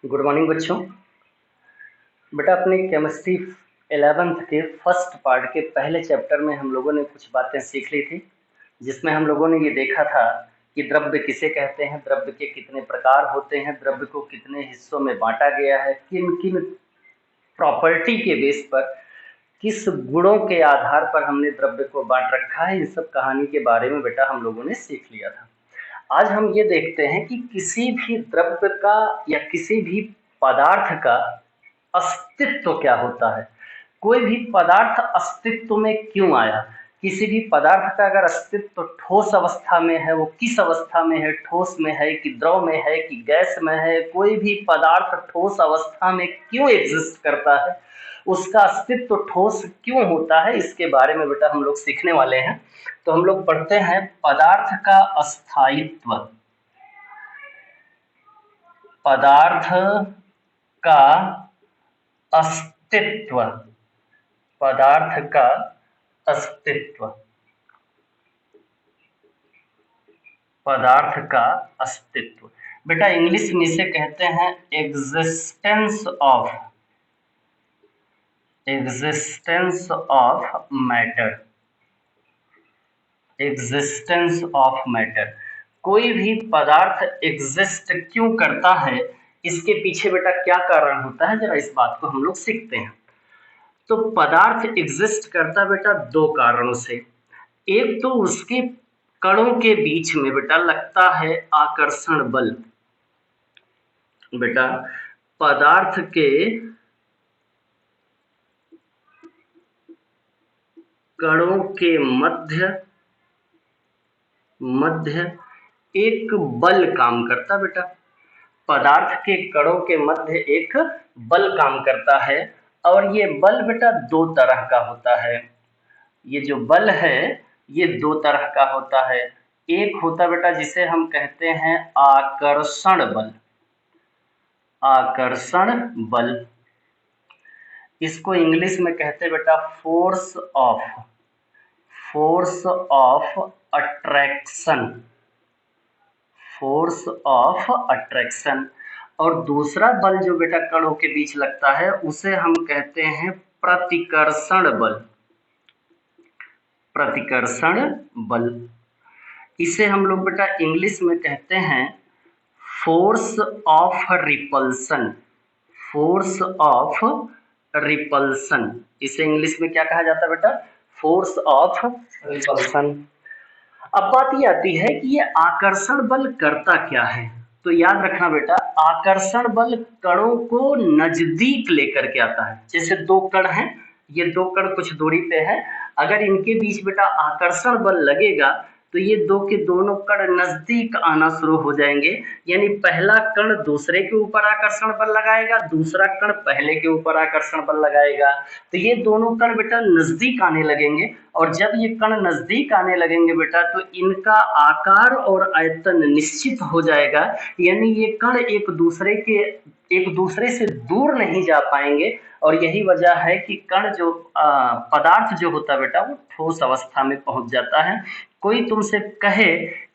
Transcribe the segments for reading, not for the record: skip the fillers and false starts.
Good morning बच्चों। बेटा अपने केमिस्ट्री 11th के फर्स्ट पार्ट के पहले चैप्टर में हम लोगों ने कुछ बातें सीख ली थी, जिसमें हम लोगों ने ये देखा था कि द्रव्य किसे कहते हैं, द्रव्य के कितने प्रकार होते हैं, द्रव्य को कितने हिस्सों में बांटा गया है, किन किन प्रॉपर्टी के बेस पर, किस गुणों के आधार पर हमने द्रव्य को बांट रखा है। इन सब कहानी के बारे में बेटा हम लोगों ने सीख लिया था। आज हम ये देखते हैं कि किसी भी द्रव्य का या किसी भी पदार्थ का अस्तित्व क्या होता है। कोई भी पदार्थ अस्तित्व में क्यों आया, किसी भी पदार्थ का अगर अस्तित्व ठोस अवस्था में है, वो किस अवस्था में है, ठोस में है कि द्रव में है कि गैस में है, कोई भी पदार्थ ठोस अवस्था में क्यों एग्जिस्ट करता है, उसका अस्तित्व ठोस क्यों होता है, इसके बारे में बेटा हम लोग सीखने वाले हैं। तो हम लोग पढ़ते हैं पदार्थ का अस्थायित्व। पदार्थ का अस्तित्व, पदार्थ का अस्तित्व, पदार्थ का अस्तित्व। बेटा इंग्लिश में इसे कहते हैं existence of, existence of matter, existence of matter. कोई भी पदार्थ एग्जिस्ट क्यों करता है, इसके पीछे बेटा क्या कारण होता है, जरा इस बात को हम लोग सीखते हैं। तो पदार्थ एग्जिस्ट करता बेटा दो कारणों से। एक तो उसके कणों के बीच में बेटा लगता है आकर्षण बल। बेटा पदार्थ के कणों के मध्य एक बल काम करता। बेटा पदार्थ के कणों के मध्य एक बल काम करता है, और ये बल बेटा दो तरह का होता है। ये जो बल है ये दो तरह का होता है। एक होता बेटा जिसे हम कहते हैं आकर्षण बल, आकर्षण बल। इसको इंग्लिश में कहते हैं बेटा force of, force of attraction, force of attraction. और दूसरा बल जो बेटा कणों के बीच लगता है उसे हम कहते हैं प्रतिकर्षण बल, प्रतिकर्षण बल। इसे हम लोग बेटा इंग्लिश में कहते हैं force of repulsion, force of repulsion. इसे इंग्लिश में क्या कहा जाता है बेटा, फोर्स ऑफ रिपल्सन। अब बात ये आती है कि ये आकर्षण बल करता क्या है। तो याद रखना बेटा आकर्षण बल कणों को नजदीक लेकर के आता है। जैसे दो कण हैं, ये दो कण कुछ दूरी पे है, अगर इनके बीच बेटा आकर्षण बल लगेगा तो ये दो के दोनों कण नजदीक आना शुरू हो जाएंगे। यानी पहला कण दूसरे के ऊपर आकर्षण बल लगाएगा, दूसरा कण पहले के ऊपर आकर्षण बल लगाएगा, तो ये दोनों कण बेटा नजदीक आने लगेंगे। और जब ये कण नजदीक आने लगेंगे बेटा तो इनका आकार और आयतन निश्चित हो जाएगा। यानी ये कण एक दूसरे से दूर नहीं जा पाएंगे। और यही वजह है कि कण जो पदार्थ जो होता है बेटा वो ठोस अवस्था में पहुंच जाता है। कोई तुमसे कहे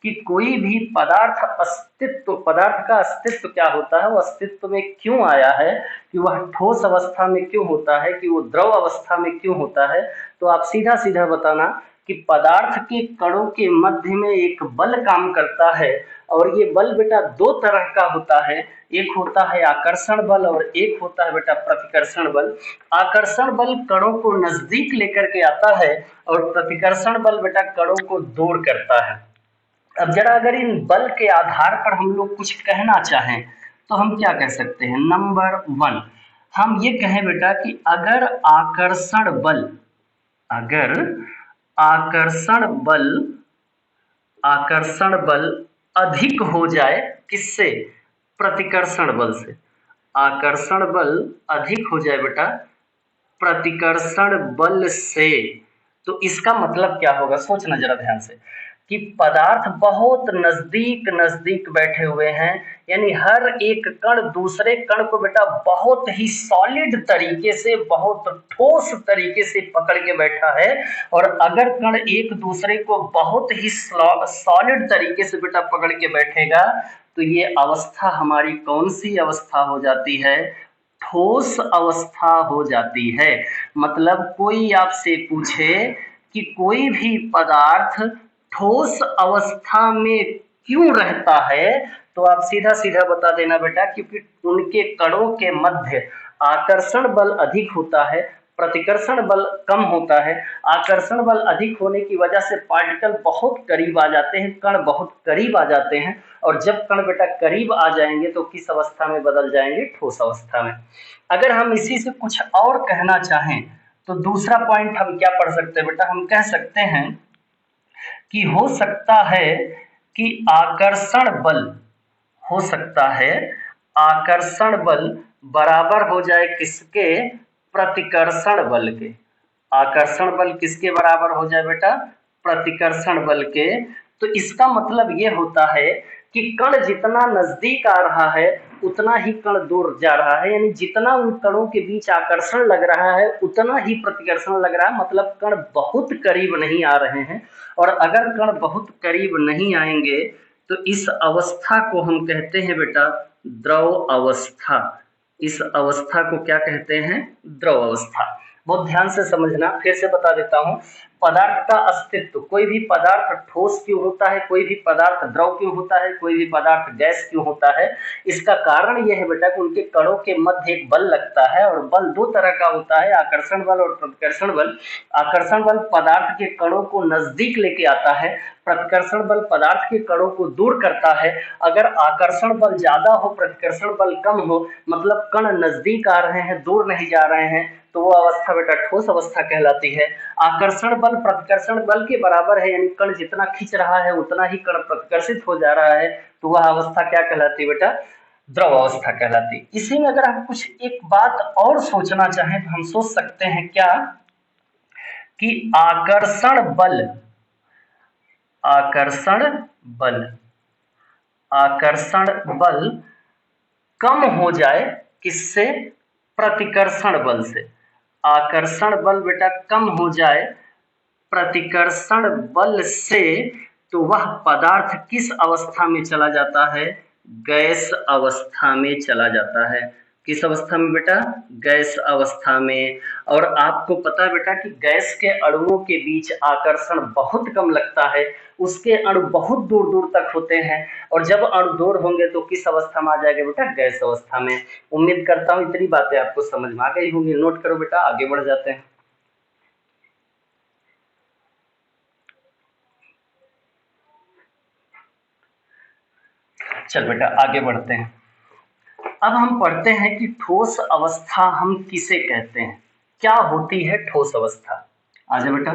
कि कोई भी पदार्थ अस्तित्व, पदार्थ का अस्तित्व क्या होता है, वो अस्तित्व में क्यों आया है, कि वह ठोस अवस्था में क्यों होता है, कि वो द्रव अवस्था में क्यों होता है, तो आप सीधा सीधा बताना कि पदार्थ के कणों के मध्य में एक बल काम करता है। और ये बल बेटा दो तरह का होता है, एक होता है आकर्षण बल और एक होता है बेटा प्रतिकर्षण बल। आकर्षण बल कणों को नजदीक लेकर के आता है और प्रतिकर्षण बल बेटा कणों को दूर करता है। अब जरा अगर इन बल के आधार पर हम लोग कुछ कहना चाहें तो हम क्या कह सकते हैं। नंबर 1 हम ये कहें बेटा कि अगर आकर्षण बल, अगर आकर्षण बल अधिक हो जाए, किससे, प्रतिकर्षण बल से, आकर्षण बल अधिक हो जाए बेटा प्रतिकर्षण बल से, तो इसका मतलब क्या होगा, सोचना जरा ध्यान से। कि पदार्थ बहुत नजदीक नजदीक बैठे हुए हैं, यानी हर एक कण दूसरे कण को बेटा बहुत ही सॉलिड तरीके से, बहुत ठोस तरीके से पकड़ के बैठा है। और अगर कण एक दूसरे को बहुत ही सॉलिड तरीके से बेटा पकड़ के बैठेगा तो ये अवस्था हमारी कौन सी अवस्था हो जाती है? ठोस अवस्था हो जाती है। मतलब कोई आपसे पूछे कि कोई भी पदार्थ ठोस अवस्था में क्यों रहता है, तो आप सीधा सीधा बता देना बेटा, क्योंकि उनके कणों के मध्य आकर्षण बल अधिक होता है, प्रतिकर्षण बल कम होता है। आकर्षण बल अधिक होने की वजह से पार्टिकल बहुत करीब आ जाते हैं, कण बहुत करीब आ जाते हैं, और जब कण बेटा करीब आ जाएंगे तो किस अवस्था में बदल जाएंगे? ठोस अवस्था में। अगर हम इसी से कुछ और कहना चाहें तो दूसरा पॉइंट हम क्या पढ़ सकते हैं बेटा? हम कह सकते हैं कि हो सकता है कि आकर्षण बल, हो सकता है आकर्षण बल बराबर हो जाए किसके? प्रतिकर्षण बल के। आकर्षण बल किसके बराबर हो जाए बेटा? प्रतिकर्षण बल के। तो इसका मतलब ये होता है कि कण जितना नजदीक आ रहा है उतना ही कण दूर जा रहा है, यानी जितना उन कणों के बीच आकर्षण लग रहा है उतना ही प्रतिकर्षण लग रहा है। मतलब कण बहुत करीब नहीं आ रहे हैं, और अगर कण बहुत करीब नहीं आएंगे तो इस अवस्था को हम कहते हैं बेटा द्रव अवस्था। इस अवस्था को क्या कहते हैं? द्रव अवस्था। बहुत ध्यान से समझना, फिर से बता देता हूँ। पदार्थ का अस्तित्व, कोई भी पदार्थ ठोस क्यों होता है, कोई भी पदार्थ द्रव क्यों होता है, कोई भी पदार्थ गैस क्यों होता है, इसका कारण यह है बेटा कि उनके कणों के मध्य एक बल लगता है, और बल दो तरह का होता है, आकर्षण बल और प्रतिकर्षण बल। आकर्षण बल पदार्थ के कणों को नजदीक लेके आता है, प्रतिकर्षण बल पदार्थ के कणों को दूर करता है। अगर आकर्षण बल ज्यादा हो, प्रतिकर्षण बल कम हो, मतलब कण नजदीक आ रहे हैं दूर नहीं जा रहे हैं, तो वो अवस्था बेटा ठोस अवस्था कहलाती है। आकर्षण बल प्रतिकर्षण बल के बराबर है, यानी कण जितना खींच रहा है उतना ही कण प्रतिकर्षित हो जा रहा है, तो वह अवस्था क्या कहलाती है बेटा? द्रव अवस्था कहलाती। इसी में अगर हम कुछ एक बात और सोचना चाहें तो हम सोच सकते हैं क्या कि आकर्षण बल, आकर्षण बल, आकर्षण बल कम हो जाए किससे? प्रतिकर्षण बल से। आकर्षण बल बेटा कम हो जाए प्रतिकर्षण बल से, तो वह पदार्थ किस अवस्था में चला जाता है? गैस अवस्था में चला जाता है। किस अवस्था में बेटा? गैस अवस्था में। और आपको पता है बेटा कि गैस के अणुओं के बीच आकर्षण बहुत कम लगता है, उसके अणु बहुत दूर दूर तक होते हैं, और जब अणु दूर होंगे तो किस अवस्था में आ जाएगा बेटा? गैस अवस्था में। उम्मीद करता हूँ इतनी बातें आपको समझ में आ गई होंगी। नोट करो बेटा, आगे बढ़ जाते हैं। चल बेटा आगे बढ़ते हैं। अब हम पढ़ते हैं कि ठोस अवस्था हम किसे कहते हैं, क्या होती है ठोस अवस्था। आजा बेटा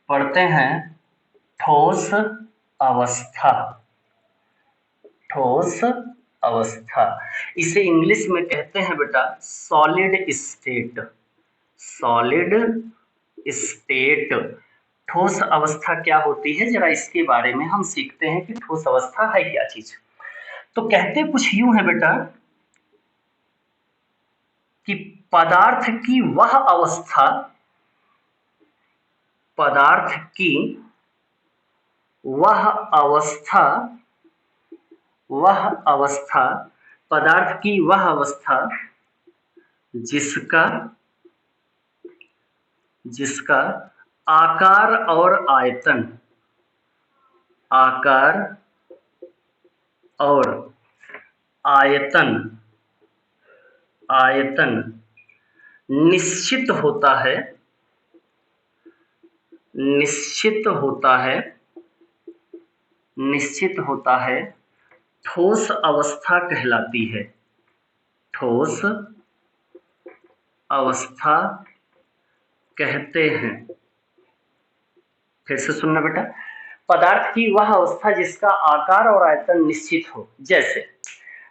पढ़ते हैं ठोस अवस्था। ठोस अवस्था इसे इंग्लिश में कहते हैं बेटा सॉलिड स्टेट। Solid state. ठोस अवस्था क्या होती है, जरा इसके बारे में हम सीखते हैं कि ठोस अवस्था है क्या चीज। तो कहते कुछ यूं है बेटा कि पदार्थ की वह अवस्था, पदार्थ की वह अवस्था, वह अवस्था, पदार्थ की वह अवस्था जिसका, जिसका आकार और आयतन, आकार और आयतन, आयतन निश्चित होता है, निश्चित होता है, निश्चित होता है, ठोस अवस्था कहलाती है। ठोस अवस्था कहते हैं। फिर से सुनना बेटा, पदार्थ की वह अवस्था जिसका आकार और आयतन निश्चित हो। जैसे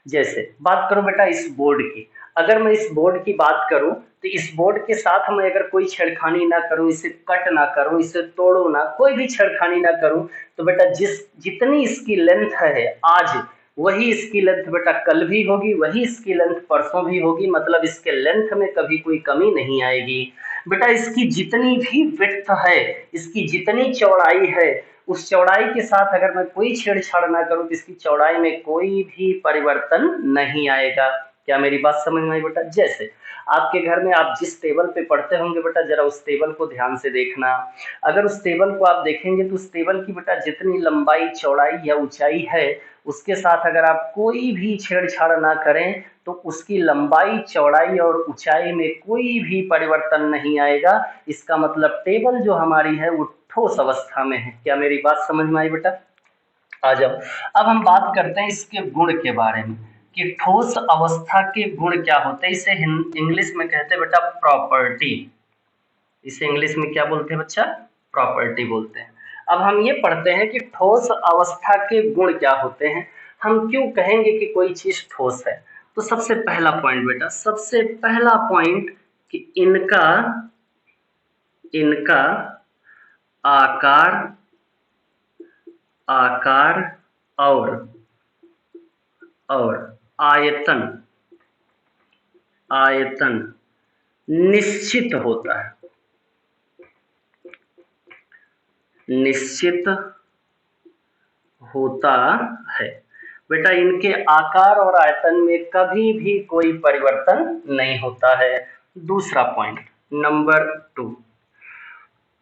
जैसे बात करो बेटा इस बोर्ड की, अगर मैं इस बोर्ड की बात करूं तो इस बोर्ड के साथ मैं अगर कोई छेड़खानी ना करूं, इसे कट ना करूं, इसे तोड़ू ना, कोई भी छेड़खानी ना करूं, तो बेटा जितनी इसकी लेंथ है आज, वही इसकी लेंथ बेटा कल भी होगी, वही इसकी लेंथ परसों भी होगी। मतलब इसके लेंथ में कभी कोई कमी नहीं आएगी। बेटा इसकी जितनी भी विड्थ है, इसकी जितनी चौड़ाई है, उस चौड़ाई के साथ अगर मैं कोई छेड़छाड़ ना करूं तो इसकी चौड़ाई में कोई भी परिवर्तन नहीं आएगा। क्या मेरी बात समझ में आई बेटा? जैसे आपके घर में आप जिस टेबल पे पढ़ते होंगे बेटा, जरा उस टेबल को ध्यान से देखना। अगर उस टेबल को आप देखेंगे तो उस टेबल की बेटा जितनी लंबाई, चौड़ाई या ऊंचाई है, उसके साथ अगर आप कोई भी छेड़छाड़ ना करें तो उसकी लंबाई, चौड़ाई और ऊंचाई में कोई भी परिवर्तन नहीं आएगा। इसका मतलब टेबल जो हमारी है वो ठोस अवस्था में है। क्या मेरी बात समझ में आई बेटा? आ जाओ, अब हम बात करते हैं इसके गुण के बारे में कि ठोस अवस्था के गुण क्या होते हैं। इसे इंग्लिश में कहते हैं बेटा प्रॉपर्टी। इसे इंग्लिश में क्या बोलते हैं बच्चा? प्रॉपर्टी बोलते हैं। अब हम ये पढ़ते हैं कि ठोस अवस्था के गुण क्या होते हैं। हम क्यों कहेंगे कि कोई चीज ठोस है? तो सबसे पहला पॉइंट बेटा, सबसे पहला पॉइंट कि इनका इनका आकार आकार और आयतन निश्चित होता है। निश्चित होता है बेटा, इनके आकार और आयतन में कभी भी कोई परिवर्तन नहीं होता है। दूसरा पॉइंट नंबर 2,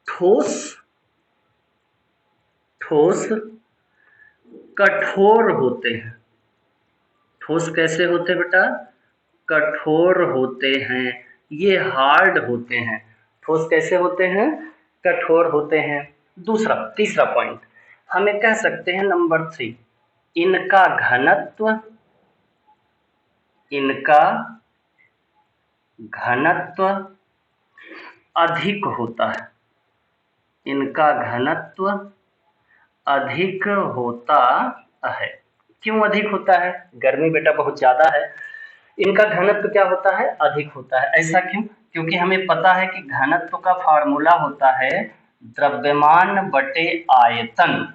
ठोस कठोर होते हैं। ठोस कैसे होते बेटा? कठोर होते हैं, ये हार्ड होते हैं। ठोस कैसे होते हैं? कठोर होते हैं। तीसरा पॉइंट हमें कह सकते हैं नंबर 3, इनका घनत्व अधिक होता है। इनका घनत्व अधिक होता है। क्यों अधिक होता है? गर्मी बेटा बहुत ज्यादा है, इनका घनत्व क्या होता है? अधिक होता है। ऐसा क्यों? क्योंकि हमें पता है कि घनत्व का फार्मूला होता है द्रव्यमान बटे आयतन।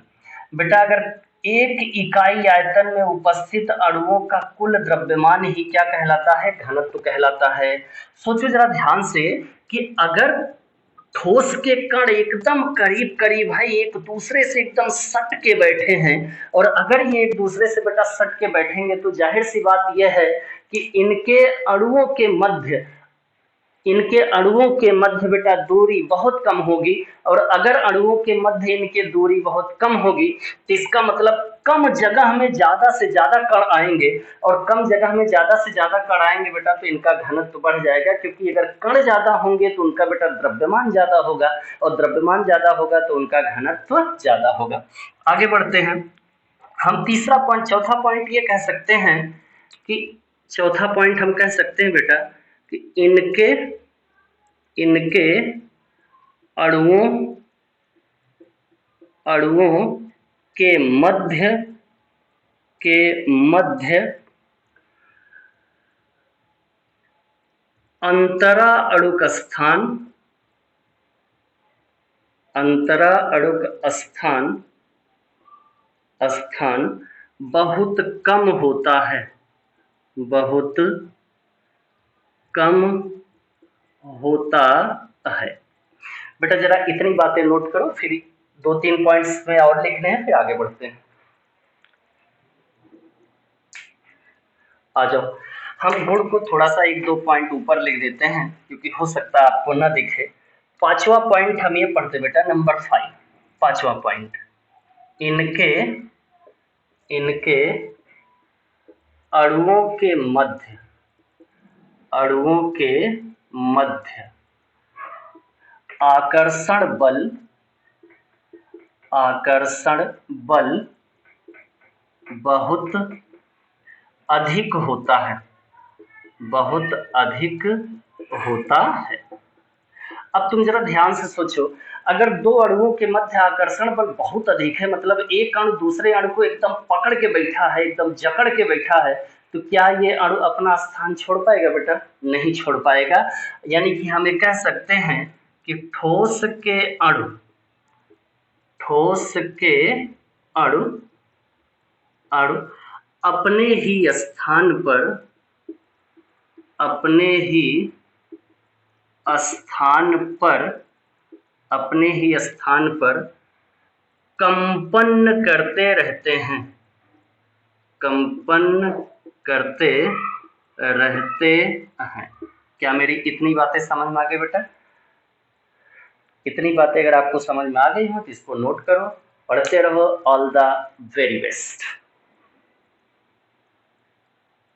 बेटा अगर एक इकाई आयतन में उपस्थित अणुओं का कुल द्रव्यमान ही क्या कहलाता है? घनत्व कहलाता है। सोचो जरा ध्यान से कि अगर ठोस के कण एकदम करीब करीब है, एक दूसरे से एकदम सट के बैठे हैं, और अगर ये एक दूसरे से बेटा सट के बैठेंगे तो जाहिर सी बात यह है कि इनके अणुओं के मध्य बेटा दूरी बहुत कम होगी। और अगर अणुओं के मध्य इनके दूरी बहुत कम होगी तो इसका मतलब कम जगह में ज्यादा से ज्यादा कण आएंगे, और कम जगह में ज्यादा से ज्यादा कण आएंगे बेटा तो इनका घनत्व बढ़ जाएगा, क्योंकि अगर कण ज्यादा होंगे तो उनका बेटा द्रव्यमान ज्यादा होगा, और द्रव्यमान ज्यादा होगा तो उनका घनत्व ज्यादा होगा। आगे बढ़ते हैं, हम चौथा पॉइंट ये कह सकते हैं कि कि इनके अणुओं के मध्य अंतरा अणुक स्थान बहुत कम होता है। बेटा जरा इतनी बातें नोट करो, फिर 2-3 पॉइंट्स में और लिखने हैं, फिर आगे बढ़ते हैं। आ जाओ, हम गुण को थोड़ा सा 1-2 पॉइंट ऊपर लिख देते हैं, क्योंकि हो सकता है आपको ना दिखे। 5वां पॉइंट हम ये पढ़ते बेटा, नंबर 5, 5वां पॉइंट, इनके अणुओं के मध्य आकर्षण बल बहुत अधिक होता है। अब तुम जरा ध्यान से सोचो, अगर दो अणुओं के मध्य आकर्षण बल बहुत अधिक है, मतलब एक अणु दूसरे अणु को एकदम पकड़ के बैठा है, एकदम जकड़ के बैठा है, तो क्या ये अणु अपना स्थान छोड़ पाएगा बेटा? नहीं छोड़ पाएगा। यानी कि हम ये कह सकते हैं कि ठोस के अणु अपने ही स्थान पर कंपन करते रहते हैं। क्या मेरी इतनी बातें समझ में आ गई बेटा? इतनी बातें अगर आपको समझ में आ गई हो तो इसको नोट करो, पढ़ते रहो। All the very best.